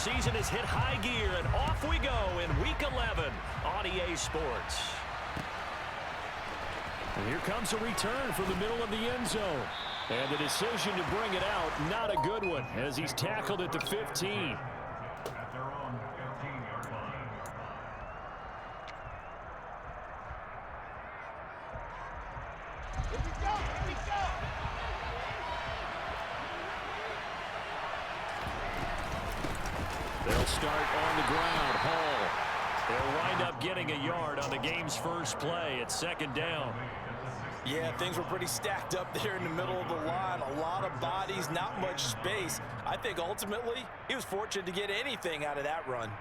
season has hit high gear, and off we go in Week 11 on EA Sports. And here comes a return from the middle of the end zone. And the decision to bring it out, not a good one, as he's tackled at the 15. They'll start on the ground. Hall. They'll wind up getting a yard on the game's first play at second down. Yeah, things were pretty stacked up there in the middle of the line. A lot of bodies, not much space. I think ultimately he was fortunate to get anything out of that run.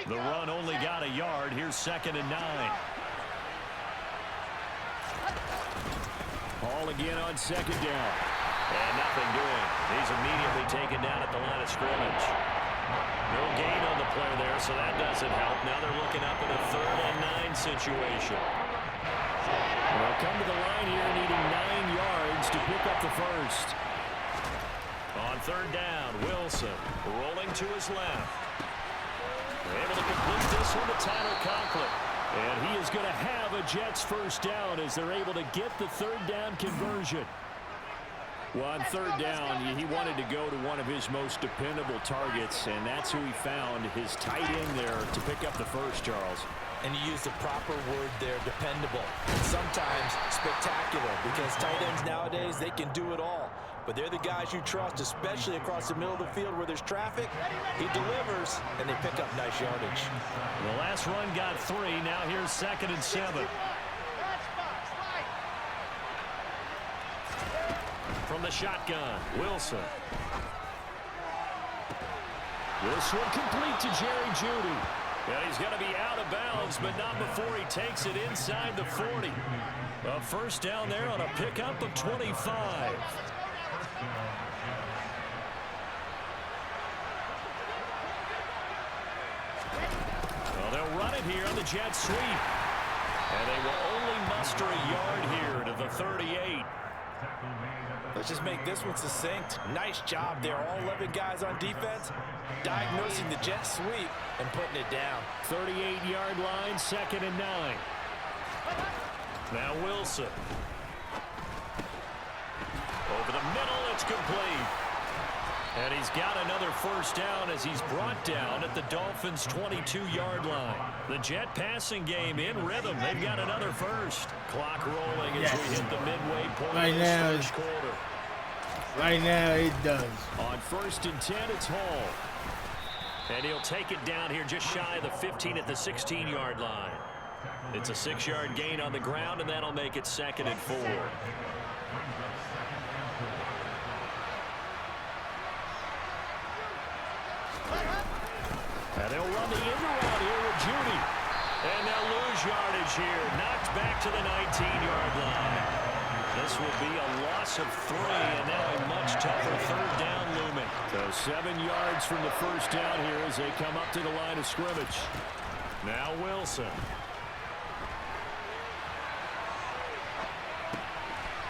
The run only got a yard. Here's 2nd and 9. Hall again on 2nd down. And nothing doing. He's immediately taken down at the line of scrimmage. No gain on the play there, so that doesn't help. Now they're looking up at a 3rd and 9 situation. They'll come to the line here needing 9 yards to pick up the first. On 3rd down, Wilson rolling to his left. Able to complete this one to Tyler Conklin. And he is going to have a Jets first down as they're able to get the 3rd down conversion. Well, on 3rd down, he wanted to go to one of his most dependable targets, and that's who he found, his tight end there, to pick up the first, Charles. And you used the proper word there, dependable. And sometimes spectacular, because tight ends nowadays, they can do it all. But they're the guys you trust, especially across the middle of the field where there's traffic. He delivers, and they pick up nice yardage. The last run got 3. Now here's 2nd and 7. From the shotgun, Wilson. This one complete to Jerry Jeudy. And he's going to be out of bounds, but not before he takes it inside the 40. A first down there on a pickup of 25. Well, they'll run it here on the jet sweep. And they will only muster a yard here to the 38. Let's just make this one succinct. Nice job there. All 11 guys on defense diagnosing the jet sweep and putting it down. 38-yard line, 2nd and 9. Now Wilson. Over the middle, it's complete. And he's got another first down as he's brought down at the Dolphins' 22-yard line. The Jet passing game in rhythm. They've got another first. Clock rolling as we hit the midway point of this first quarter. Right now, it does. On 1st and 10, it's Hall. And he'll take it down here just shy of the 15 at the 16-yard line. It's a 6-yard gain on the ground, and that'll make it 2nd and 4. And they'll run the end around here with Jeudy. And they'll lose yardage here. Knocked back to the 19-yard line. This will be a loss of 3, and now a much tougher 3rd down looming. So 7 yards from the first down here as they come up to the line of scrimmage. Now Wilson.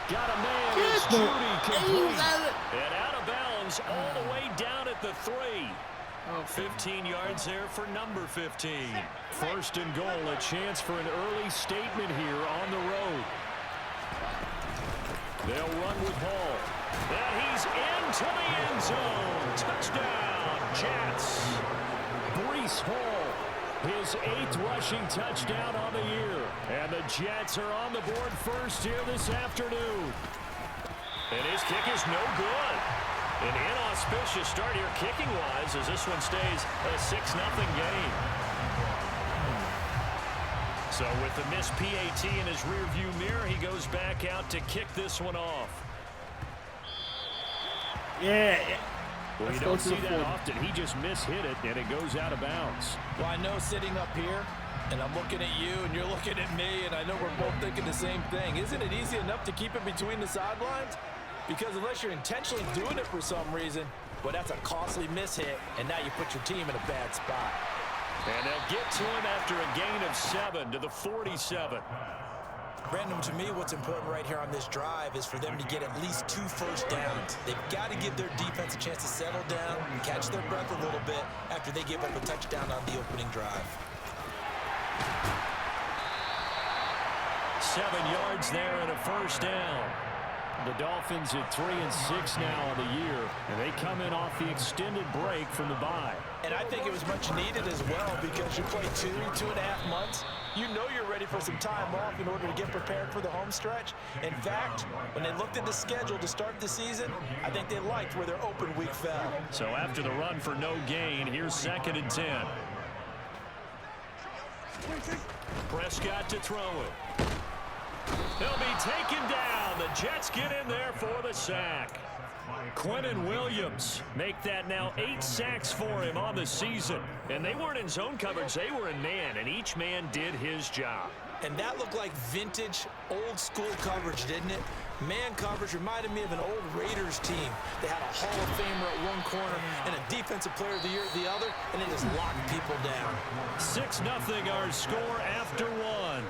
Got a man. It's Jeudy complete. And out of bounds all the way down at the 3. 15 yards there for number 15. 1st and goal, a chance for an early statement here on the road. They'll run with Hall. And he's into the end zone. Touchdown, Jets. Breece Hall, his 8th rushing touchdown on the year. And the Jets are on the board first here this afternoon. And his kick is no good. An inauspicious start here kicking-wise as this one stays a 6-0 game. So with the missed PAT in his rearview mirror, he goes back out to kick this one off. Yeah. Well, you don't see that often. He just mishit it, and it goes out of bounds. Well, I know sitting up here, and I'm looking at you, and you're looking at me, and I know we're both thinking the same thing. Isn't it easy enough to keep it between the sidelines? Because unless you're intentionally doing it for some reason, well, that's a costly mishit, and now you put your team in a bad spot. And they'll get to him after a gain of 7 to the 47. Brandon, to me, what's important right here on this drive is for them to get at least 2 first downs. They've got to give their defense a chance to settle down and catch their breath a little bit after they give up a touchdown on the opening drive. 7 yards there and a first down. The Dolphins at 3-6 now on the year, and they come in off the extended break from the bye. And I think it was much needed as well because you play 2.5 months. You know you're ready for some time off in order to get prepared for the home stretch. In fact, when they looked at the schedule to start the season, I think they liked where their open week fell. So after the run for no gain, here's 2nd and 10. Prescott to throw it. He'll be taken down. The Jets get in there for the sack. Quinnen Williams make that now 8 sacks for him on the season. And they weren't in zone coverage. They were in man, and each man did his job. And that looked like vintage, old-school coverage, didn't it? Man coverage reminded me of an old Raiders team. They had a Hall of Famer at one corner and a Defensive Player of the Year at the other, and they just locked people down. 6-0 our score after 1.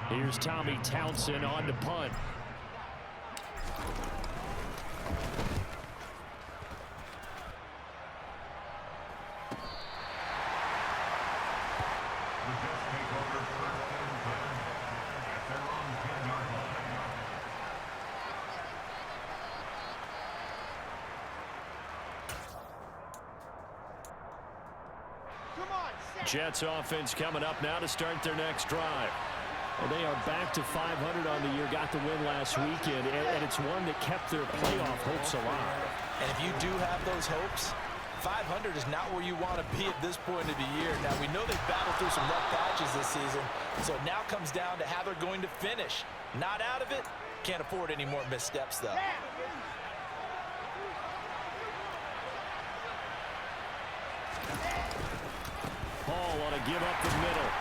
Here's Tommy Townsend on to punt. Jets offense coming up now to start their next drive. Well, they are back to 500 on the year, got the win last weekend, and it's one that kept their playoff hopes alive. And if you do have those hopes, 500 is not where you want to be at this point of the year. Now, we know they've battled through some rough patches this season, so it now comes down to how they're going to finish. Not out of it, can't afford any more missteps, though. Hall want to give up the middle.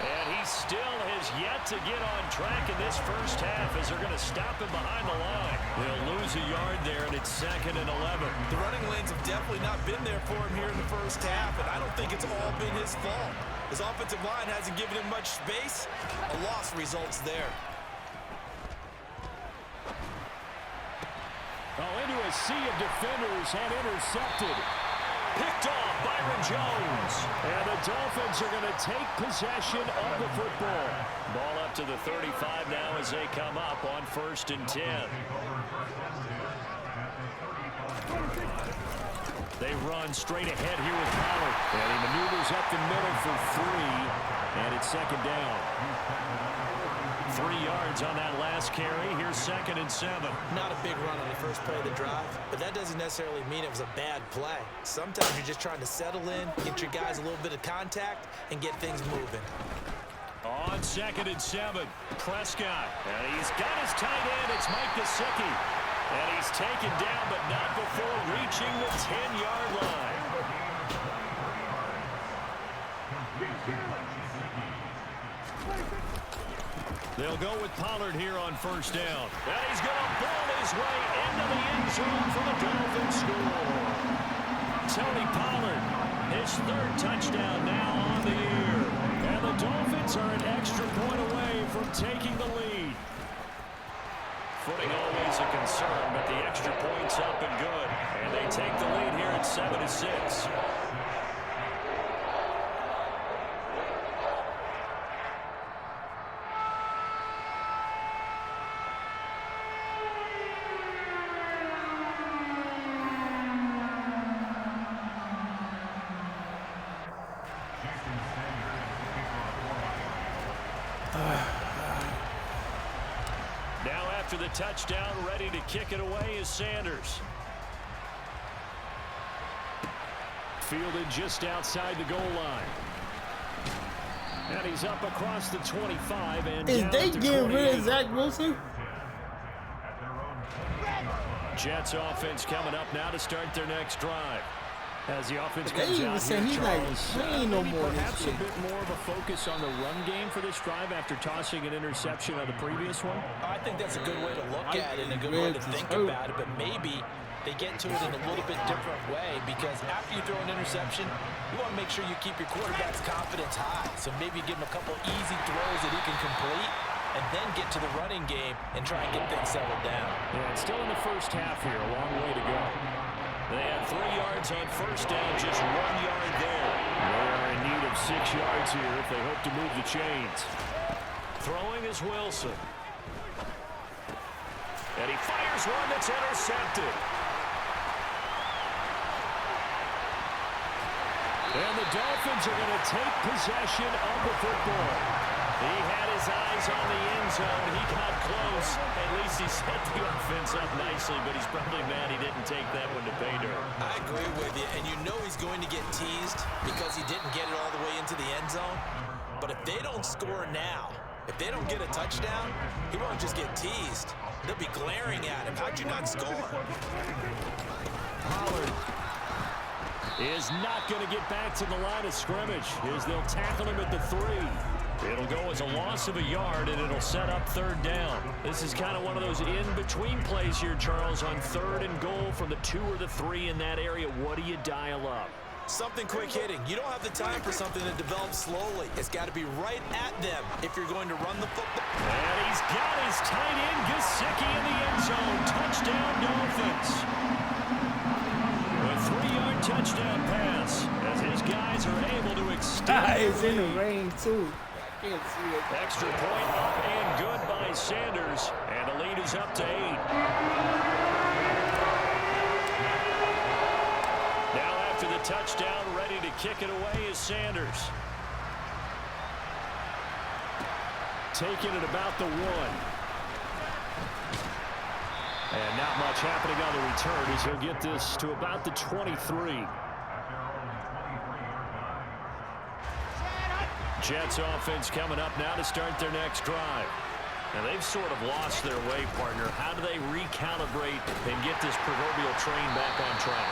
And he still has yet to get on track in this first half as they're going to stop him behind the line. They'll lose a yard there, and it's 2nd and 11. The running lanes have definitely not been there for him here in the first half, and I don't think it's all been his fault. His offensive line hasn't given him much space. A loss results there. Oh, into a sea of defenders and intercepted. Picked off Byron Jones. And the Dolphins are going to take possession of the football. Ball up to the 35 now as they come up on 1st and 10. They run straight ahead here with Pollard. And he maneuvers up the middle for 3. And it's 2nd down. 3 yards on that last carry. Here's 2nd and 7. Not a big run on the first play of the drive, but that doesn't necessarily mean it was a bad play. Sometimes you're just trying to settle in, get your guys a little bit of contact, and get things moving. On 2nd and 7, Prescott. And he's got his tight end. It's Mike Gesicki. And he's taken down, but not before reaching the 10-yard line. They'll go with Pollard here on 1st down. And he's going to ball his way into the end zone for the Dolphins score. Tony Pollard, his 3rd touchdown now on the year. And the Dolphins are an extra point away from taking the lead. Footing always a concern, but the extra point's up and good. And they take the lead here at 7-6. Now after the touchdown, ready to kick it away is Sanders. Fielded just outside the goal line. And he's up across the 25 and Is down they to getting 28. rid of Zach Wilson? Jets offense coming up now to start their next drive. As the offense They comes even out say here, he's not Charles, playing no maybe more perhaps this a year. bit more of a focus on the run game for this drive after tossing an interception on the previous one. I think that's a good way to look at it and a good way to Ribs is think hurt. about it, but maybe they get to it in a little bit different way because after you throw an interception, you want to make sure you keep your quarterback's confidence high. So maybe give him a couple easy throws that he can complete and then get to the running game and try and get things settled down. Yeah, it's still in the first half here. A long way to go. They had 3 yards on first down, just 1 yard there. They are in need of 6 yards here if they hope to move the chains. Throwing is Wilson. And he fires one that's intercepted. And the Dolphins are going to take possession of the football. He had his eyes on the end zone. He got close. At least he set the offense up nicely, but he's probably mad he didn't take that one to pay dirt. I agree with you, and you know he's going to get teased because he didn't get it all the way into the end zone. But if they don't score now, if they don't get a touchdown, he won't just get teased. They'll be glaring at him. How'd you not score? Pollard is not going to get back to the line of scrimmage as they'll tackle him at the 3. It'll go as a loss of a yard, and it'll set up 3rd down. This is kind of one of those in-between plays here, Charles, on 3rd and goal from the 2 or the 3 in that area. What do you dial up? Something quick hitting. You don't have the time for something that develops slowly. It's got to be right at them if you're going to run the football. And he's got his tight end, Gesicki, in the end zone. Touchdown, Dolphins. A 3-yard touchdown pass as his guys are able to extend. It's in the rain, too. I can't see it. Extra point up and good by Sanders. And the lead is up to 8. Now after the touchdown, ready to kick it away is Sanders. Taking it about the 1. And not much happening on the return as he'll get this to about the 23. Jets offense coming up now to start their next drive. Now they've sort of lost their way, partner. How do they recalibrate and get this proverbial train back on track?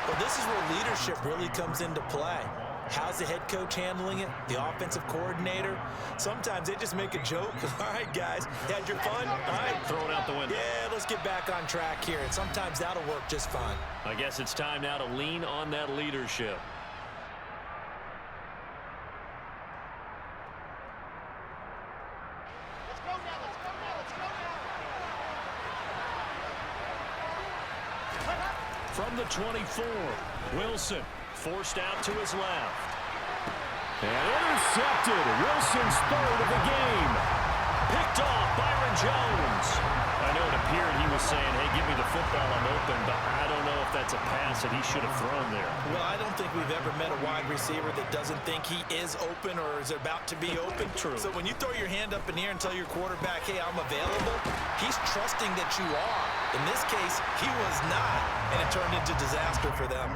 Well, this is where leadership really comes into play. How's the head coach handling it? The offensive coordinator? Sometimes they just make a joke. All right, guys, you had your fun? All right. Throw it out the window. Yeah, let's get back on track here. And sometimes that'll work just fine. I guess it's time now to lean on that leadership. From the 24, Wilson forced out to his left. And intercepted. Wilson's 3rd of the game. Picked off Byron Jones. I know it appeared he was saying, hey, give me the football, I'm open, but I don't know if that's a pass that he should have thrown there. Well, I don't think we've ever met a wide receiver that doesn't think he is open or is about to be open. True. So when you throw your hand up in the air and tell your quarterback, hey, I'm available, he's trusting that you are. In this case, he was not, and it turned into disaster for them.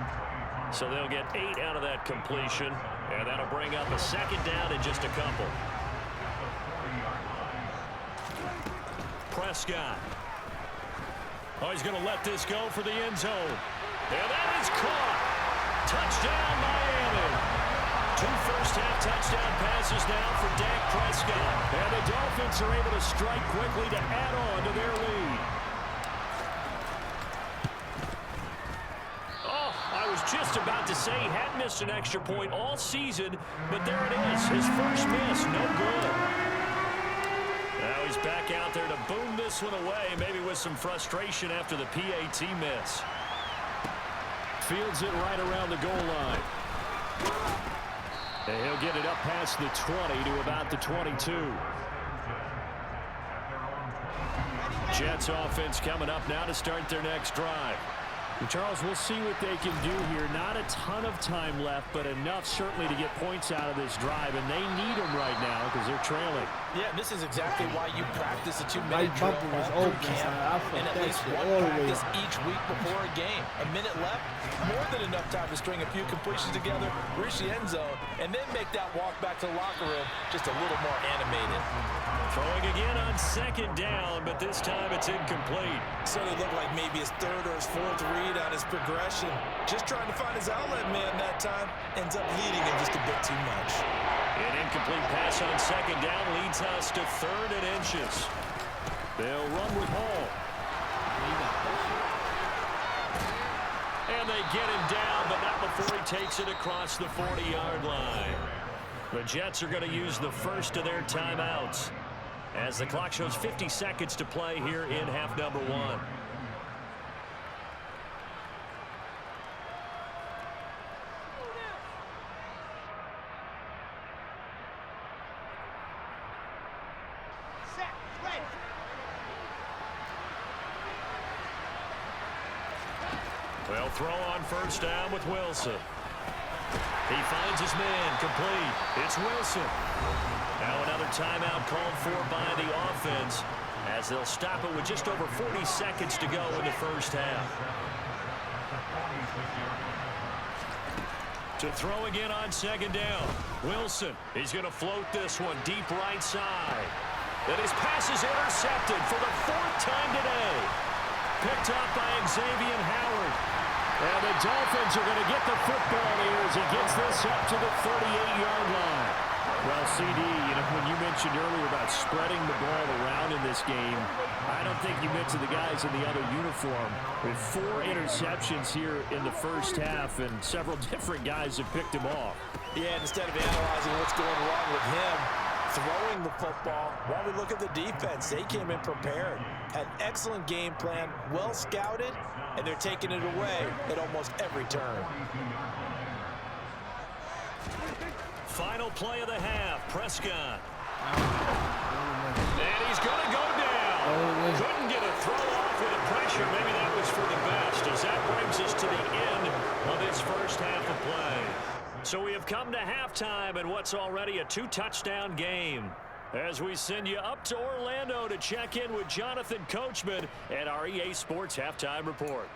So they'll get 8 out of that completion, and that'll bring up a 2nd down in just a couple. Prescott. Oh, he's going to let this go for the end zone. And that is caught. Touchdown, Miami. 2 first-half touchdown passes now for Dak Prescott. And the Dolphins are able to strike quickly to add on to their lead. Oh, I was just about to say he hadn't missed an extra point all season, but there it is. His first miss, no good. Now he's back out there to boom this one away, maybe with some frustration after the PAT miss. Fields it right around the goal line. And he'll get it up past the 20 to about the 22. Jets offense coming up now to start their next drive. And Charles, we'll see what they can do here. Not a ton of time left, but enough certainly to get points out of this drive, and they need them right now because they're they're trailing. Yeah, this is exactly why you practice a 2-minute My drill bumper was all open, camp, son. I felt and at that least shit one all the way practice up. each week before a game. A minute left, more than enough time to string a few completions together, reach the end zone, and then make that walk back to the locker room just a little more animated. Throwing again on second down, but this time it's incomplete. So it looked like maybe his third or his fourth read on his progression. Just trying to find his outlet man that time. Ends up leading him just a bit too much. An incomplete pass on second down leads us to 3rd and inches. They'll run with Hall. And they get him down, but not before he takes it across the 40-yard line. The Jets are going to use the first of their timeouts as the clock shows 50 seconds to play here in half number 1. They'll throw on first down with Wilson. He finds his man, complete. It's Wilson. Now another timeout called for by the offense as they'll stop it with just over 40 seconds to go in the first half. To throw again on second down. Wilson, he's going to float this one deep right side. And his pass is intercepted for the 4th time today. Picked up by Xavier Howard. And the Dolphins are going to get the football here as he gets this up to the 38-yard line. Well, CD, when you mentioned earlier about spreading the ball around in this game, I don't think you mentioned the guys in the other uniform. With 4 interceptions here in the first half, and several different guys have picked him off. Yeah, instead of analyzing what's going wrong with him, throwing the football, while we look at the defense, they came in prepared. Had an excellent game plan, well scouted, and they're taking it away at almost every turn. Final play of the half, Prescott. And he's going to go down. Couldn't get a throw off with the pressure. Maybe that was for the best, as that brings us to the end of this first half of play. So we have come to halftime in what's already a 2-touchdown game, as we send you up to Orlando to check in with Jonathan Coachman at our EA Sports Halftime Report.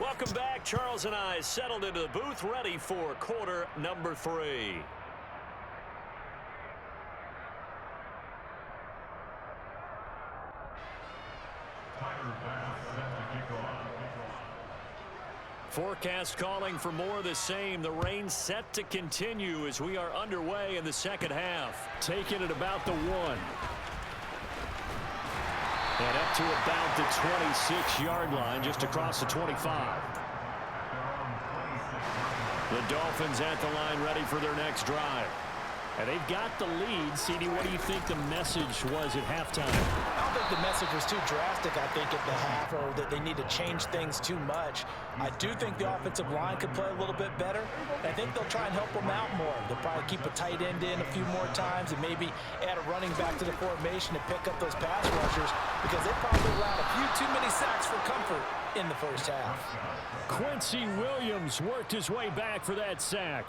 Welcome back. Charles and I settled into the booth, ready for quarter number 3. Forecast calling for more of the same. The rain set to continue as we are underway in the second half. Taking it about the 1. And up to about the 26-yard line, just across the 25. The Dolphins at the line, ready for their next drive. And they've got the lead. CD, what do you think the message was at halftime? I don't think the message was too drastic, I think, at the half, or that they need to change things too much. I do think the offensive line could play a little bit better. I think they'll try and help them out more. They'll probably keep a tight end in a few more times and maybe add a running back to the formation to pick up those pass rushers, because they probably allowed a few too many sacks for comfort in the first half. Quincy Williams worked his way back for that sack.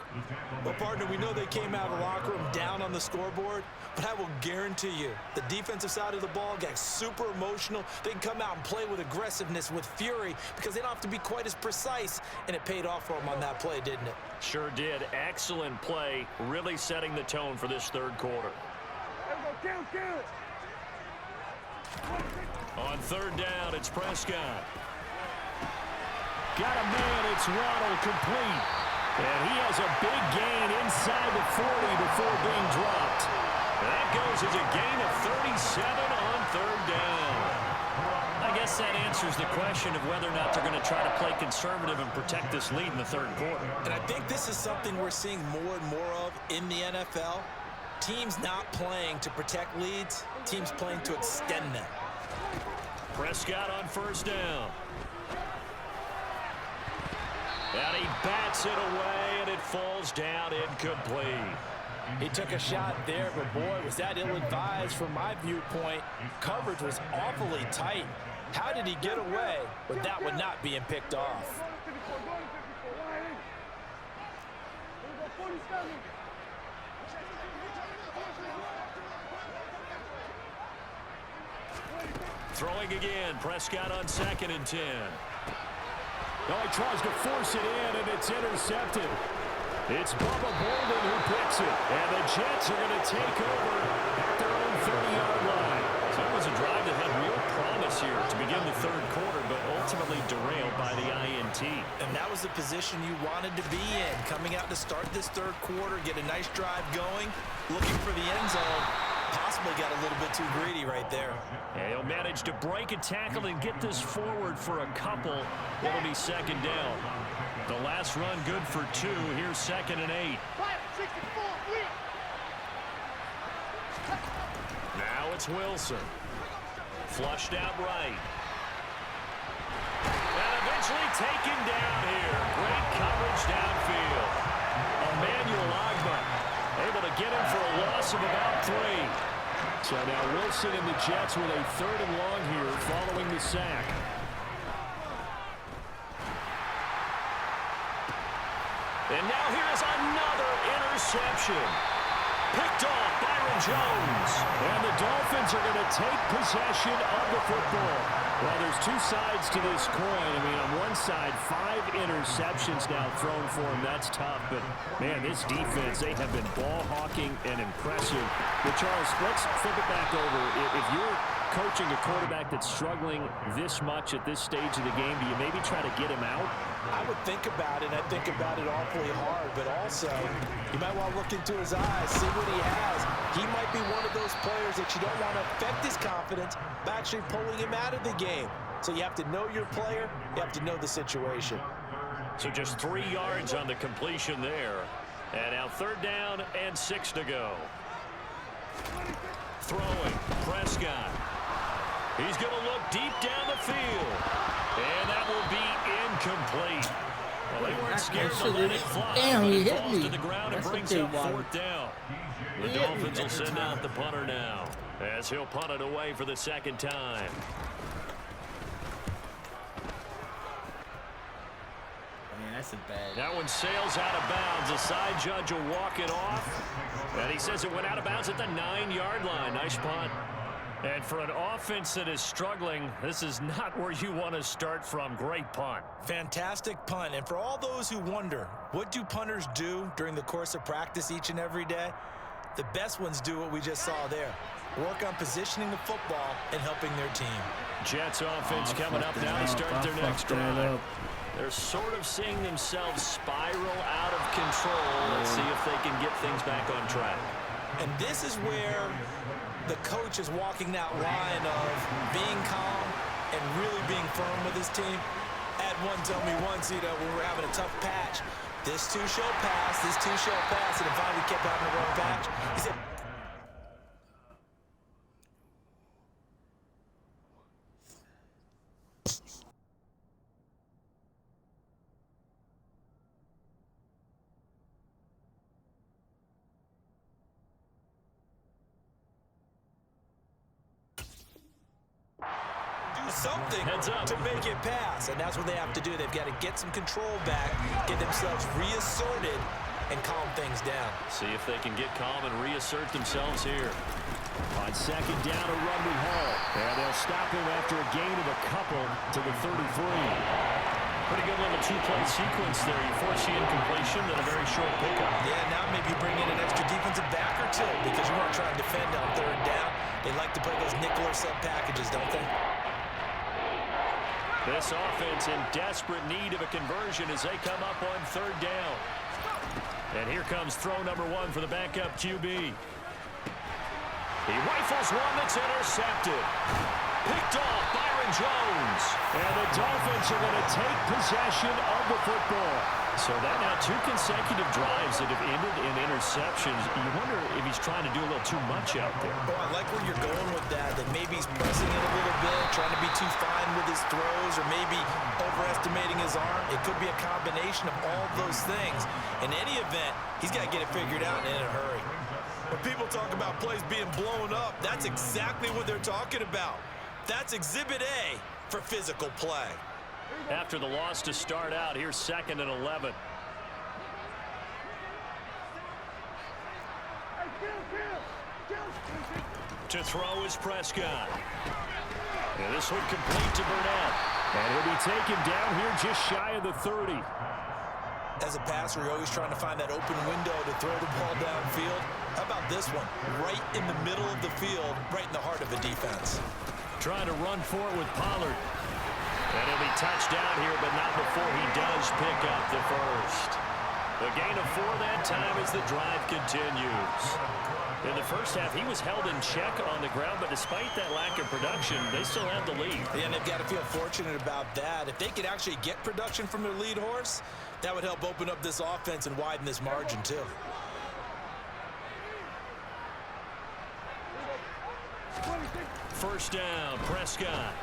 Well, partner, we know they came out of the locker room down on the scoreboard, but I will guarantee you the defensive side of the ball got super emotional. They can come out and play with aggressiveness, with fury, because they don't have to be quite as precise, and it paid off for them on that play, didn't it? Sure did. Excellent play, really setting the tone for this third quarter. On third down, it's Prescott. Got a man, it's Waddle, complete. And he has a big gain inside the 40 before being dropped. That goes as a gain of 37 on third down. I guess that answers the question of whether or not they're going to try to play conservative and protect this lead in the third quarter. And I think this is something we're seeing more and more of in the NFL. Teams not playing to protect leads, teams playing to extend them. Prescott on first down. And he bats it away, and it falls down incomplete. He took a shot there, but boy, was that ill-advised from my viewpoint. Coverage was awfully tight. How did he get away with that one not being picked off? Throwing again. Prescott on 2nd and 10. No, he tries to force it in, and it's intercepted. It's Bubba Bolden who picks it. And the Jets are going to take over at their own 30-yard line. So it was a drive that had real promise here to begin the third quarter, but ultimately derailed by the INT. And that was the position you wanted to be in. Coming out to start this third quarter, get a nice drive going, looking for the end zone. Possibly got a little bit too greedy right there. And he'll manage to break a tackle and get this forward for a couple. It'll be 2nd down. The last run good for 2. Here's 2nd and 8. Now it's Wilson. Flushed out right. And eventually taken down here. Great coverage downfield. Emmanuel Ogbah able to get him for a loss of about 3. So now Wilson and the Jets with a 3rd and long here following the sack. And now here is another interception. Picked off Byron Jones. And the Dolphins are going to take possession of the football. Well, there's 2 sides to this coin. I mean, on one side, 5 interceptions now thrown for him. That's tough. But, man, this defense, they have been ball hawking and impressive. But, Charles, let's flip it back over. If you're coaching a quarterback that's struggling this much at this stage of the game, do you maybe try to get him out? I would think about it. I think about it awfully hard. But also, you might want to look into his eyes, see what he has. He might be one of those players that you don't want to affect his confidence by actually pulling him out of the game. So you have to know your player. You have to know the situation. So just 3 yards on the completion there. And now 3rd down and 6 to go. Throwing. Prescott. He's going to look deep down the field. And that will be incomplete. Well, they weren't scared to let it fly. Damn, he hit falls me. To the ground and That's brings what up they 4th wanted. down. The He hit me Dolphins will every send time. out the punter now as he'll punt it away for the 2nd time. Man, that's a bad. That one sails out of bounds. The side judge will walk it off. And he says it went out of bounds at the 9-yard line. Nice punt. And for an offense that is struggling, this is not where you want to start from. Great punt. Fantastic punt. And for all those who wonder, what do punters do during the course of practice each and every day? The best ones do what we just saw there. Work on positioning the football and helping their team. Jets offense coming up now to start their next drive. They're sort of seeing themselves spiral out of control. Let's see if they can get things back on track. And this is where the coach is walking that line of being calm and really being firm with his team. Had one tell me once, when we were having a tough patch, this too shall pass, this too shall pass, and finally we kept having a rough patch. He said, something to make it pass, and that's what they have to do. They've got to get some control back, get themselves reasserted, and calm things down. See if they can get calm and reassert themselves here. On 2nd down, a run with Hall. And they'll stop him after a gain of a couple to the 33. Pretty good little 2-play sequence there. You force the incompletion, then a very short pickup. Yeah, now maybe you bring in an extra defensive back or two because you want to try and defend on 3rd down. They like to play those nickel or sub packages, don't they? This offense in desperate need of a conversion as they come up on 3rd down. And here comes throw number 1 for the backup QB. He rifles one that's intercepted. Picked off Byron Jones. And the Dolphins are going to take possession of the football. So that now 2 consecutive drives that have ended in interceptions. You wonder if he's trying to do a little too much out there. Oh, I like where you're going with that maybe he's pressing it a little bit, trying to be too fine with his throws, or maybe overestimating his arm. It could be a combination of all those things. In any event, he's got to get it figured out and in a hurry. When people talk about plays being blown up, that's exactly what they're talking about. That's Exhibit A for physical play. After the loss to start out, here's 2nd and 11. To throw is Prescott. And this one complete to Burnett. And he'll be taken down here just shy of the 30. As a passer, you're always trying to find that open window to throw the ball downfield. How about this one? Right in the middle of the field, right in the heart of the defense. Trying to run for it with Pollard. And he'll be touched down here, but not before he does pick up the first. A gain of 4 that time as the drive continues. In the first half, he was held in check on the ground, but despite that lack of production, they still have the lead. And they've got to feel fortunate about that. If they could actually get production from their lead horse, that would help open up this offense and widen this margin too. First down, Prescott.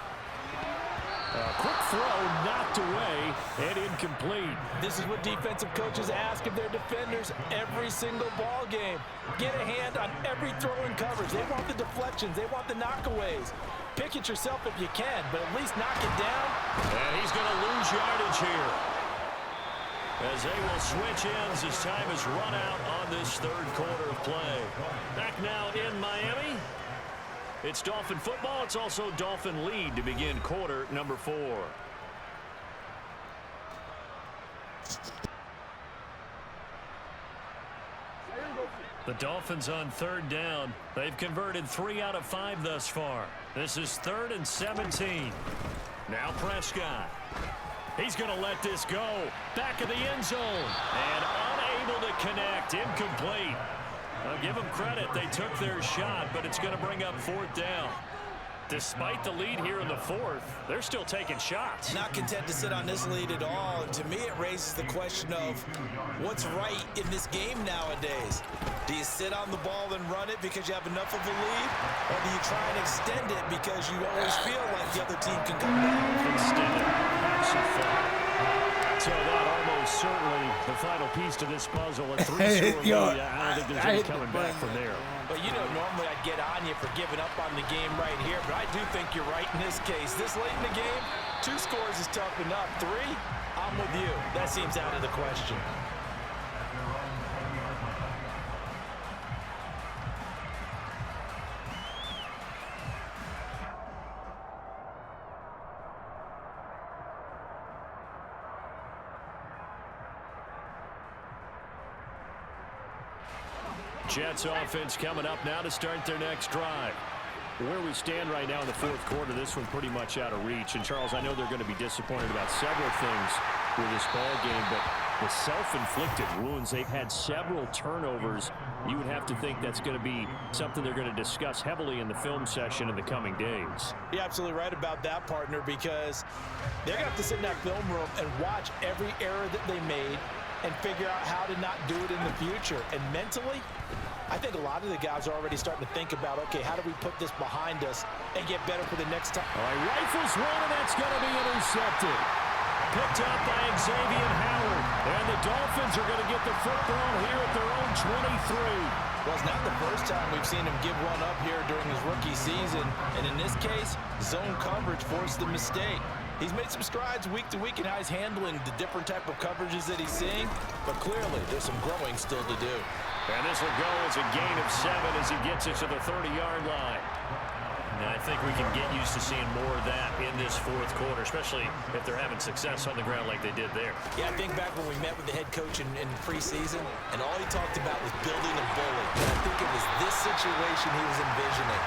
A quick throw knocked away and incomplete. This is what defensive coaches ask of their defenders every single ball game. Get a hand on every throw in coverage. They want the deflections. They want the knockaways. Pick it yourself if you can, but at least knock it down. And he's going to lose yardage here, as they will switch ends as time is run out on this third quarter of play. Back now in Miami. It's Dolphin football. It's also Dolphin lead to begin quarter number 4. The Dolphins on 3rd down. They've converted 3 out of 5 thus far. This is 3rd and 17. Now Prescott. He's going to let this go. Back of the end zone. And unable to connect. Incomplete. I'll give them credit. They took their shot, but it's going to bring up 4th down. Despite the lead here in the 4th, they're still taking shots. Not content to sit on this lead at all. And to me, it raises the question of what's right in this game nowadays. Do you sit on the ball and run it because you have enough of a lead? Or do you try and extend it because you always feel like the other team can come back? Extend it. Have some fun. So that almost certainly the final piece to this puzzle. A 3-score lead. I don't think there's any coming back from there. But, you know, normally I'd get on you for giving up on the game right here, but I do think you're right in this case. This late in the game, 2 scores is tough enough. 3, I'm with you. That seems out of the question. Jets offense coming up now to start their next drive. Where we stand right now in the 4th quarter, this one pretty much out of reach. And, Charles, I know they're going to be disappointed about several things with this ball game, but the self-inflicted wounds, they've had several turnovers. You would have to think that's going to be something they're going to discuss heavily in the film session in the coming days. You're absolutely right about that, partner, because they're going to have to sit in that film room and watch every error that they made and figure out how to not do it in the future. And mentally, I think a lot of the guys are already starting to think about, okay, how do we put this behind us and get better for the next time? All right, rifles one, and that's going to be intercepted. Picked up by Xavier Howard. And the Dolphins are going to get the football here at their own 23. Well, it's not the first time we've seen him give one up here during his rookie season. And in this case, zone coverage forced the mistake. He's made some strides week to week in how he's handling the different type of coverages that he's seeing. But clearly, there's some growing still to do. And this will go as a gain of 7 as he gets it to the 30-yard line. And I think we can get used to seeing more of that in this 4th quarter, especially if they're having success on the ground like they did there. Yeah, I think back when we met with the head coach in preseason, and all he talked about was building a bully. And I think it was this situation he was envisioning.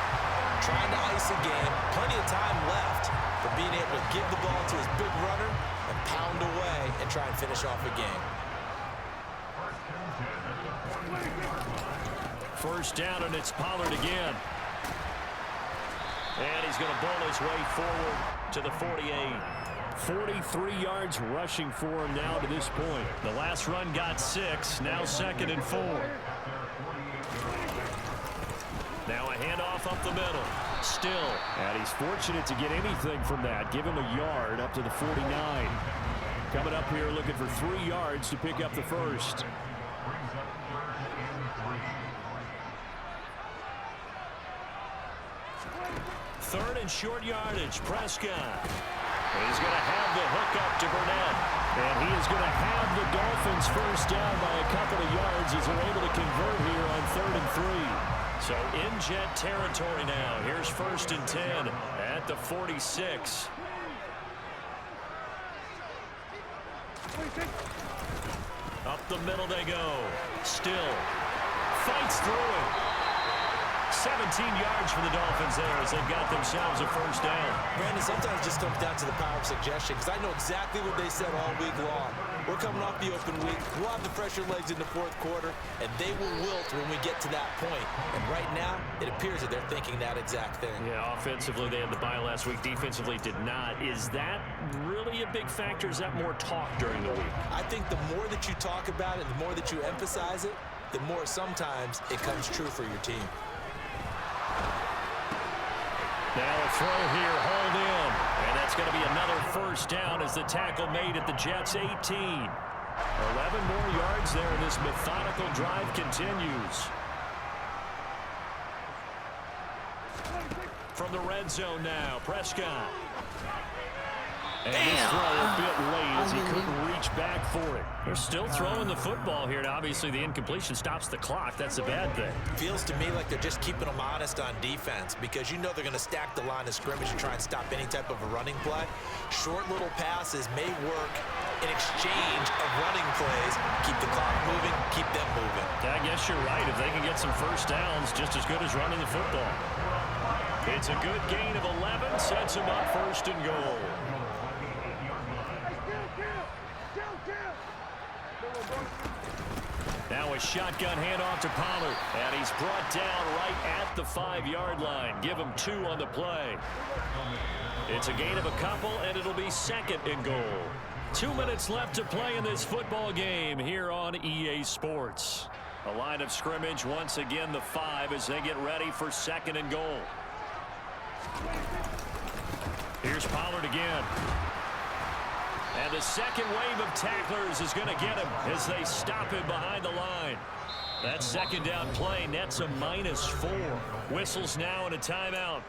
Trying to ice a game, plenty of time left, but being able to give the ball to his big runner and pound away and try and finish off a game. First down, and it's Pollard again. And he's going to bowl his way forward to the 48. 43 yards rushing for him now to this point. The last run got 6, now 2nd and 4. Now a handoff up the middle. Still. And he's fortunate to get anything from that. Give him a yard up to the 49. Coming up here looking for 3 yards to pick up the first. Third and short yardage. Prescott. He's going to have the hook up to Burnett. And he is going to have the Dolphins first down by a couple of yards as they're able to convert here on 3rd and 3. So in Jet territory now. Here's 1st and 10 at the 46. Up the middle they go. Still fights through it. 17 yards for the Dolphins there as they've got themselves a first down. Brandon, sometimes it just comes down to the power of suggestion because I know exactly what they said all week long. We're coming off the open week. We'll have the fresher legs in the 4th quarter, and they will wilt when we get to that point. And right now, it appears that they're thinking that exact thing. Yeah, offensively, they had the bye last week. Defensively, did not. Is that really a big factor? Is that more talk during the week? I think the more that you talk about it, the more that you emphasize it, the more sometimes it comes true for your team. Now a throw here, hauled in. And that's going to be another first down as the tackle made at the Jets' 18. 11 more yards there, and this methodical drive continues. From the red zone now, Prescott. And this throw a bit late as he couldn't reach back for it. They're still throwing the football here, and obviously the incompletion stops the clock. That's a bad thing. Feels to me like they're just keeping them honest on defense because you know they're going to stack the line of scrimmage and try and stop any type of a running play. Short little passes may work in exchange of running plays. Keep the clock moving, keep them moving. I guess you're right. If they can get some first downs, just as good as running the football. It's a good gain of 11, sets them up 1st and goal. Now a shotgun handoff to Pollard, and he's brought down right at the 5-yard line. Give him 2 on the play. It's a gain of a couple, and it'll be 2nd and goal. 2 minutes left to play in this football game here on EA Sports. A line of scrimmage once again the 5 as they get ready for 2nd and goal. Here's Pollard again. And the second wave of tacklers is going to get him as they stop him behind the line. That 2nd down play nets a -4. Whistles now and a timeout.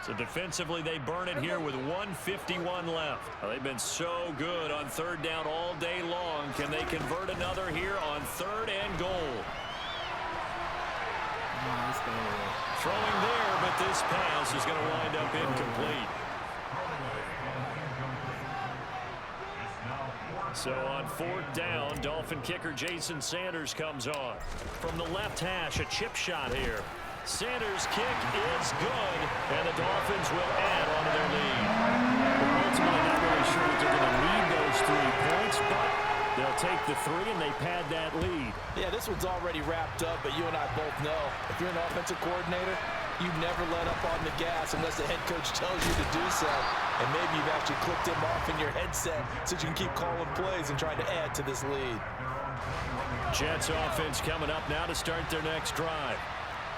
So defensively they burn it here with 1:51 left. Well, they've been so good on 3rd down all day long. Can they convert another here on 3rd and goal? Throwing there, but this pass is going to wind up incomplete. So on 4th down, Dolphin kicker Jason Sanders comes on. From the left hash, a chip shot here. Sanders' kick is good, and the Dolphins will add on to their lead. We're ultimately not really sure that they're going to need those 3 points, but they'll take the 3 and they pad that lead. Yeah, this one's already wrapped up, but you and I both know if you're an offensive coordinator, you never let up on the gas unless the head coach tells you to do so. And maybe you've actually clicked him off in your headset so you can keep calling plays and trying to add to this lead. Jets offense coming up now to start their next drive.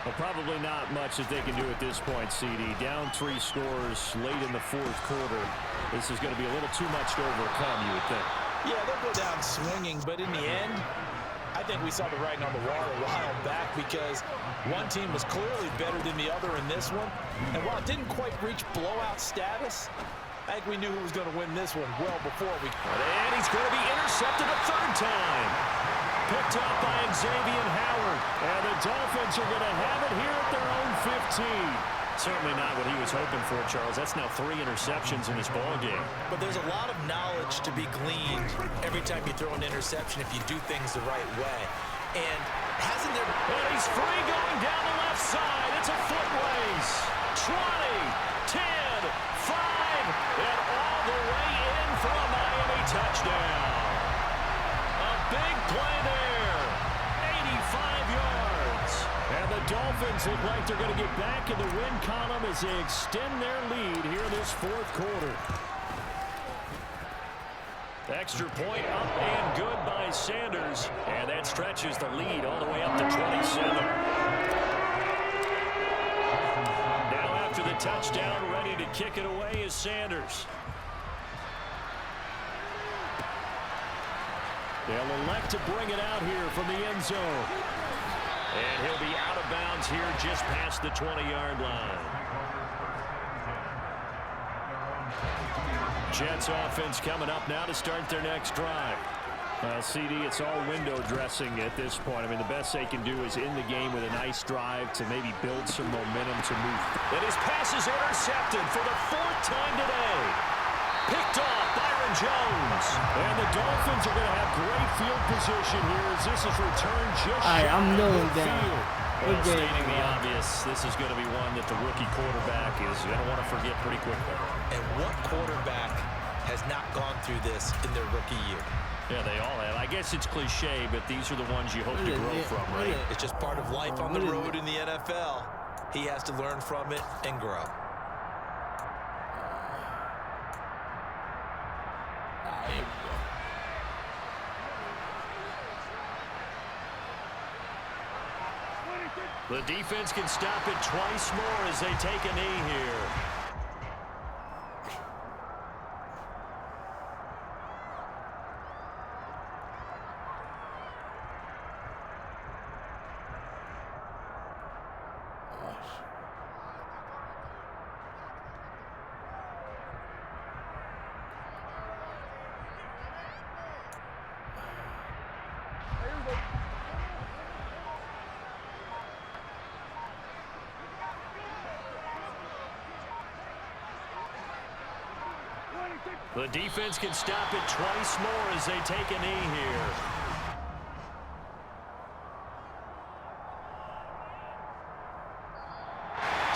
Well, probably not much that they can do at this point, CD. Down 3 scores late in the 4th quarter. This is going to be a little too much to overcome, you would think. Yeah, they'll go down swinging, but in the end, I think we saw the writing on the wall a while back because one team was clearly better than the other in this one. And while it didn't quite reach blowout status, I think we knew who was going to win this one well before we... And he's going to be intercepted a 3rd time. Picked up by Xavier Howard. And the Dolphins are going to have it here at their own 15. Certainly not what he was hoping for, Charles. That's now 3 interceptions in this ballgame. But there's a lot of knowledge to be gleaned every time you throw an interception if you do things the right way. And hasn't there... And he's free going down the left side. It's a foot race. 20, 10, 5, and all the way in for a Miami touchdown. A big play there. 85 yards. And the Dolphins look like they're going to get back in the win column as they extend their lead here in this 4th quarter. Extra point up and good by Sanders. And that stretches the lead all the way up to 27. Now after the touchdown, ready to kick it away is Sanders. They'll elect to bring it out here from the end zone. And he'll be out of bounds here just past the 20-yard line. Jets offense coming up now to start their next drive. CD, it's all window dressing at this point. I mean, the best they can do is in the game with a nice drive to maybe build some momentum to move. And his pass is intercepted for the 4th time today. Picked off Byron Jones. And the Dolphins are going to have great field position here as this is returned just All right, I'm kneeling the down. field. Well, stating the obvious, this is going to be one that the rookie quarterback is going to want to forget pretty quickly. And what quarterback has not gone through this in their rookie year? Yeah, they all have. I guess it's cliche, but these are the ones you hope to grow from, right? It's just part of life on the road in the NFL. He has to learn from it and grow. The defense can stop it twice more as they take a knee here. The defense can stop it twice more as they take a knee here.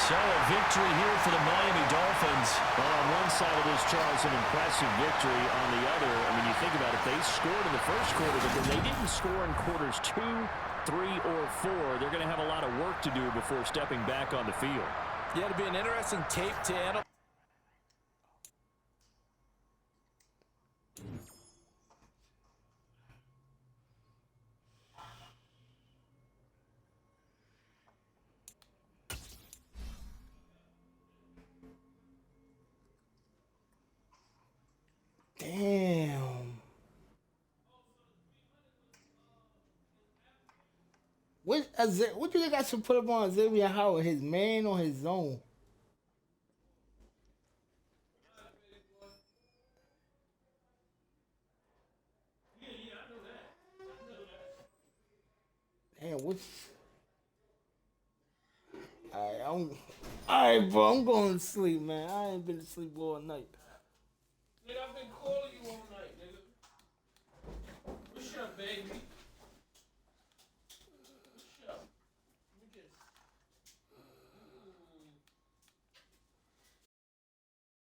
So a victory here for the Miami Dolphins. Well, on one side of this, Charles, an impressive victory. On the other, I mean, you think about it, they scored in the first quarter, but then they didn't score in quarters 2, 3, or 4. They're going to have a lot of work to do before stepping back on the field. Yeah, it'll be an interesting tape to analyze. Damn. What do you got to put up on Xavier Howard? His man or his zone? Damn, what's... Alright, bro, I'm going to sleep, man. I ain't been to sleep all night. Nigga, I've been calling you all night, nigga. What's up, baby?